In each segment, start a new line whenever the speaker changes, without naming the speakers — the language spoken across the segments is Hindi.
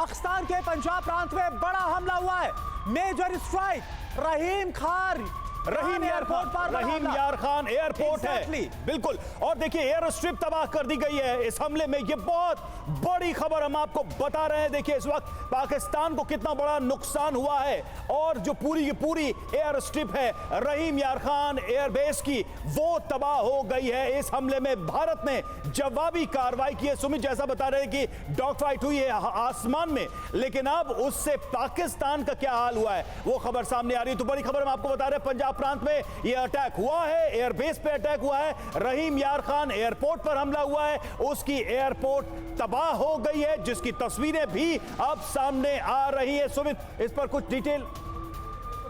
पाकिस्तान के पंजाब प्रांत में बड़ा हमला हुआ है। मेजर स्ट्राइक रहीम यार खान एयरपोर्ट है बिल्कुल। और देखिए एयर स्ट्रिप तबाह कर दी गई है इस हमले में। ये बहुत बड़ी खबर हम आपको बता रहे हैं। देखिए इस वक्त पाकिस्तान को कितना बड़ा नुकसान हुआ है और जो पूरी की पूरी एयर स्ट्रिप है रहीम यार खान एयरबेस की वो तबाह हो गई है। इस हमले में भारत ने जवाबी कार्रवाई की है। सुमित जैसा बता रहे हैं कि डॉग फाइट हुई है आसमान में, लेकिन अब उससे पाकिस्तान का क्या हाल हुआ है वो खबर सामने आ रही है। तो बड़ी खबर हम आपको बता रहे हैं, पंजाब प्रांत में यह अटैक हुआ है, एयरबेस पे अटैक हुआ है, रहीम यार खान एयरपोर्ट पर हमला हुआ है, उसकी एयरपोर्ट तबाह हो गई है जिसकी तस्वीरें भी अब सामने आ रही है। सुमित इस पर कुछ डिटेल।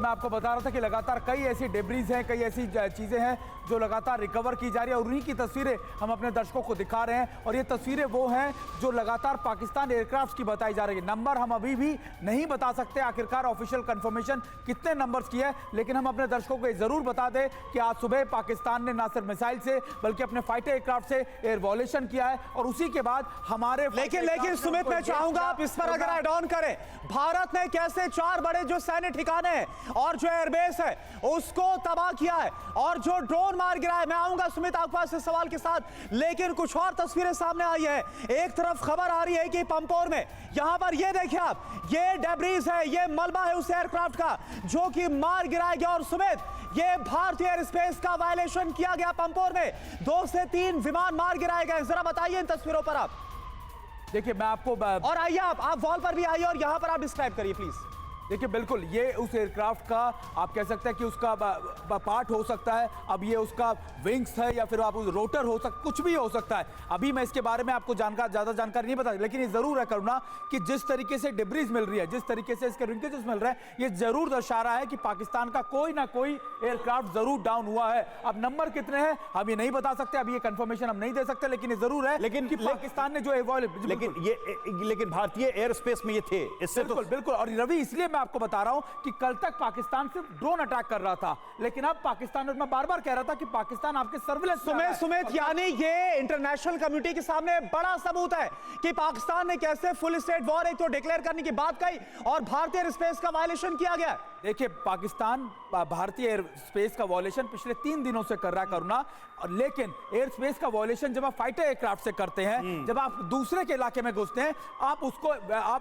मैं आपको बता रहा था कि लगातार कई ऐसी डेब्रीज हैं, कई ऐसी चीजें हैं जो लगातार रिकवर की जा रही है और उन्हीं की तस्वीरें हम अपने दर्शकों को दिखा रहे हैं। और ये तस्वीरें वो हैं जो लगातार पाकिस्तान एयरक्राफ्ट की बताई जा रही है। नंबर हम अभी भी नहीं बता सकते आखिरकार ऑफिशियल कंफर्मेशन कितने नंबर्स की है, लेकिन हम अपने दर्शकों को जरूर बता दें कि आज सुबह पाकिस्तान ने ना सिर्फ मिसाइल से बल्कि अपने फाइटर एयरक्राफ्ट से एयर वॉल्यूशन किया है और उसी के बाद हमारे
लेकिन सुमित मैं चाहूंगा आप इस पर अगर ऐड ऑन करें, भारत ने कैसे 4 बड़े जो सैन्य ठिकाने हैं और जो एयरबेस है उसको तबाह किया है और जो ड्रोन मार गिरा है। मैं आऊंगा सुमित आपके पास इस सवाल के साथ, लेकिन कुछ और तस्वीरें सामने आई है। एक तरफ खबर आ रही है कि पंपोर में यहां पर ये देखिए आप, ये डेब्रीज है, ये मलबा है उस एयरक्राफ्ट का जो कि मार गिराया गया। और सुमित ये भारतीय एयर स्पेस का वायलेशन किया गया। पंपोर में 2 से 3 विमान मार गिराए गए। जरा बताइए इन तस्वीरों पर आप।
देखिए मैं आपको
और आइए आप वॉल पर भी आइए और यहां पर आप डिस्क्राइब करिए प्लीज।
देखिए बिल्कुल ये उस एयरक्राफ्ट का आप कह सकते हैं कि उसका पार्ट हो सकता है। अब ये उसका विंग्स है या फिर आप उस रोटर हो सकता, कुछ भी हो सकता है। अभी मैं इसके बारे में आपको ज्यादा जानकारी नहीं बता, लेकिन ये जरूर है करुणा कि जिस तरीके से डिब्रीज मिल रही है, जिस तरीके से इसके रिंकेजेस मिल रहे हैं, ये जरूर दर्शा रहा है कि पाकिस्तान का कोई ना कोई एयरक्राफ्ट जरूर डाउन हुआ है। अब नंबर कितने हैं हम ये नहीं बता सकते, अभी ये कंफर्मेशन हम नहीं दे सकते, लेकिन ये जरूर है
लेकिन
पाकिस्तान ने जो
लेकिन भारतीय एयर स्पेस में ये थे इससे
बिल्कुल। और रवि इसलिए मैं आपको बता रहा हूं कि कल तक पाकिस्तान सिर्फ ड्रोन अटैक कर रहा था, लेकिन अब पाकिस्तान, और मैं बार-बार कह रहा था कि पाकिस्तान आपके सर्विलेंस
सुमित यानी ये इंटरनेशनल कम्युनिटी के सामने बड़ा सबूत है कि पाकिस्तान ने कैसे फुल स्टेट वॉर एक तो डिक्लेयर करने की बात कही और भारतीय एयर स्पेस का वायलेशन किया गया।
देखिए पाकिस्तान भारतीय एयर स्पेस का वॉल्यूशन पिछले 3 दिनों से कर रहा है करुणा, और लेकिन एयर स्पेस का वॉल्यूशन जब आप फाइटर एयरक्राफ्ट से करते हैं, जब आप दूसरे के इलाके में घुसते हैं, आप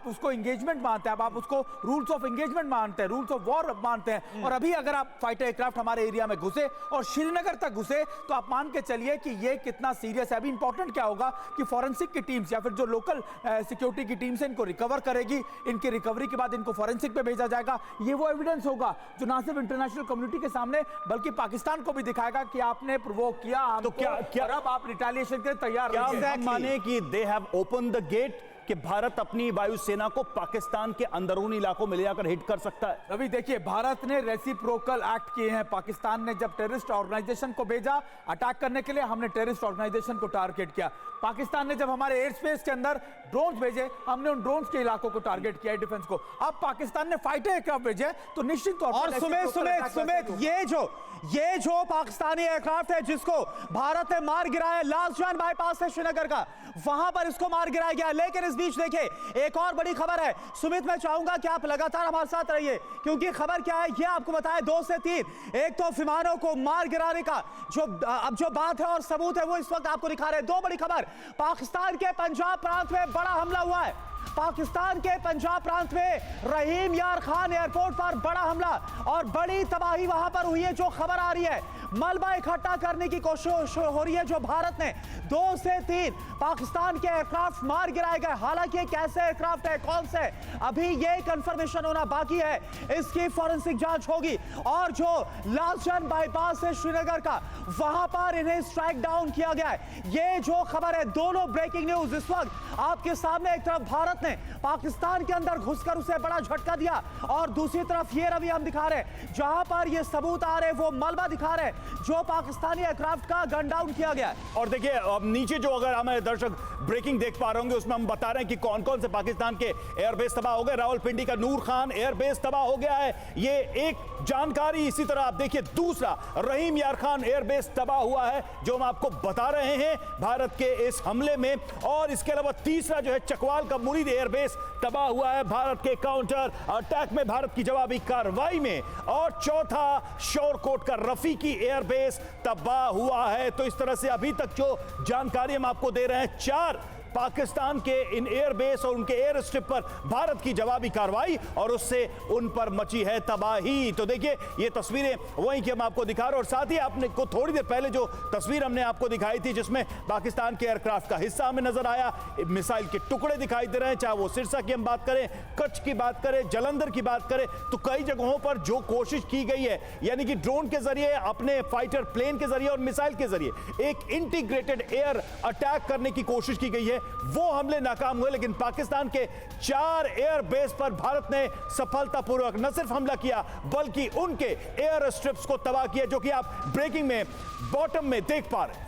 उसको एंगेजमेंट मानते हैं, आप उसको रूल्स ऑफ एंगेजमेंट मानते हैं, रूल्स ऑफ वॉर मानते हैं। और अभी अगर आप फाइटर एयरक्राफ्ट हमारे एरिया में घुसे और श्रीनगर तक घुसे तो आप मान के चलिए कि ये कितना सीरियस है। अभी इंपॉर्टेंट क्या होगा कि फॉरेंसिक की टीम्स या फिर जो लोकल सिक्योरिटी की टीम्स इनको रिकवर करेगी, इनकी रिकवरी के बाद इनको फॉरेंसिक पे भेजा जाएगा। ये वो एविडेंस होगा जो ना सिर्फ इंटरनेशनल कम्युनिटी के सामने बल्कि पाकिस्तान को भी दिखाएगा कि आपने प्रोवोक किया, तो क्या अब आप रिटेलिएशन के तैयार
माने कि they have open the gate कि भारत अपनी वायुसेना को पाकिस्तान के अंदरूनी इलाकों में ले जाकर हिट कर सकता है।
अभी देखिए भारत ने रेसिप्रोकल एक्ट किए हैं। पाकिस्तान ने जब टेररिस्ट ऑर्गेनाइजेशन को भेजा अटैक करने के लिए, हमने टेररिस्ट ऑर्गेनाइजेशन को टारगेट किया। पाकिस्तान ने जब हमारे एयर स्पेस के अंदर ड्रोन्स भेजे, हमने उन ड्रोन्स के इलाकों को टारगेट किया डिफेंस को। अब पाकिस्तान ने फाइटर एयरक्राफ्ट भेजे तो निश्चित तौर पर
सुमित ये जो पाकिस्तानी एयरक्राफ्ट है जिसको भारत ने मार गिराया लालजान बाईपास से श्रीनगर का, वहां पर इसको मार गिराया गया। लेकिन इस बीच देखिए एक और बड़ी खबर है। सुमित मैं चाहूंगा कि आप लगातार हमारे साथ रहिए क्योंकि खबर क्या है ये आपको बताएं। 2 से 3 एक तो विमानों को मार गिराने का जो बात है और सबूत है वो इस वक्त आपको दिखा रहे हैं। 2 बड़ी खबर, पाकिस्तान के पंजाब प्रांत में बड़ा हमला हुआ है। पाकिस्तान के पंजाब प्रांत में रहीम यार खान एयरपोर्ट पर बड़ा हमला और बड़ी तबाही वहां पर हुई है। जो खबर आ रही है मलबा इकट्ठा करने की कोशिश हो रही है। जो भारत ने 2 से 3 पाकिस्तान के एयरक्राफ्ट मार गिराए गए। हालांकि कैसे एयरक्राफ्ट है, कौन से, अभी ये कंफर्मेशन होना बाकी है। इसकी फॉरेंसिक जांच होगी। और जो लालचंद बाईपास है श्रीनगर का, वहां पर इन्हें स्ट्राइक डाउन किया गया है। ये जो खबर है, दोनों ब्रेकिंग न्यूज इस वक्त आपके सामने। एक तरफ भारत ने पाकिस्तान के अंदर घुसकर उसे बड़ा झटका दिया और दूसरी तरफ ये रवि हम दिखा रहे हैं जहां पर ये सबूत आ रहे, वो मलबा दिखा रहे जो पाकिस्तानी एयरक्राफ्ट का गन डाउन किया गया।
और देखिए अब नीचे जो अगर हमारे दर्शक ब्रेकिंग देख पा रहे होंगे उसमें हम बता रहे हैं कि कौन कौन से पाकिस्तान के एयरबेस तबाह हो गए। रावलपिंडी का नूर खान एयरबेस तबाह हो गया है, ये एक जानकारी। इसी तरह आप देखिए दूसरा रहीम यार खान एयरबेस तबाह हुआ है जो हम आपको बता रहे हैं भारत के इस हमले में। और इसके अलावा तीसरा जो है चकवाल का मुरी करावली एयरबेस तबाह हुआ है भारत के काउंटर अटैक में, भारत की जवाबी कार्रवाई में। और चौथा शोरकोट का रफीकी एयरबेस तबाह हुआ है। तो इस तरह से अभी तक जो जानकारी हम आपको दे रहे हैं, 4 पाकिस्तान के इन एयरबेस और उनके एयर स्ट्रिप पर भारत की जवाबी कार्रवाई और उससे उन पर मची है तबाही। तो देखिए ये तस्वीरें वहीं की हम आपको दिखा रहे हैं और साथ ही आपने को थोड़ी देर पहले जो तस्वीर हमने आपको दिखाई थी जिसमें पाकिस्तान के एयरक्राफ्ट का हिस्सा हमें नजर आया, मिसाइल के टुकड़े दिखाई दे रहे हैं, चाहे वो सिरसा की हम बात करें, कच्छ की बात करें, जलंधर की बात करें, तो कई जगहों पर जो कोशिश की गई है यानी कि ड्रोन के जरिए, अपने फाइटर प्लेन के जरिए और मिसाइल के जरिए एक इंटीग्रेटेड एयर अटैक करने की कोशिश की गई है, वो हमले नाकाम हुए। लेकिन पाकिस्तान के 4 एयरबेस पर भारत ने सफलतापूर्वक न सिर्फ हमला किया बल्कि उनके एयर स्ट्रिप्स को तबाह किया, जो कि आप ब्रेकिंग में बॉटम में देख पा रहे हैं।